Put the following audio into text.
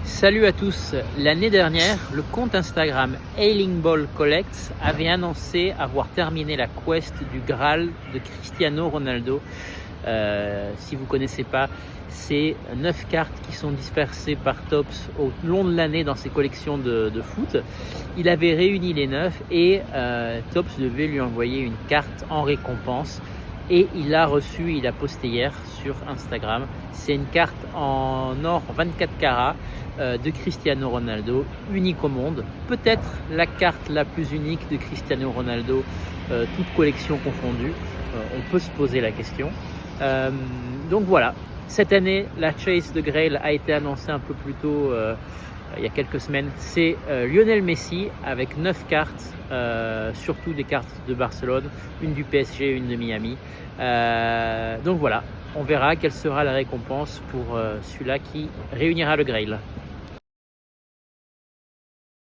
Salut à tous. L'année dernière, le compte Instagram Ailing Ball Collects avait annoncé avoir terminé la quest du Graal de Cristiano Ronaldo. Si vous ne connaissez pas, c'est 9 cartes qui sont dispersées par Topps au long de l'année dans ses collections de foot. Il avait réuni les 9 et Topps devait lui envoyer une carte en récompense. Et il a posté hier sur Instagram. C'est une carte en or 24 carats de Cristiano Ronaldo, unique au monde. Peut-être la carte la plus unique de Cristiano Ronaldo, toute collection confondue. On peut se poser la question. Donc voilà, cette année, la Chase de Grail a été annoncée un peu plus tôt, il y a quelques semaines. C'est Lionel Messi avec 9 cartes, surtout des cartes de Barcelone, une du PSG, une de Miami. Donc voilà, on verra quelle sera la récompense pour celui-là qui réunira le Grail.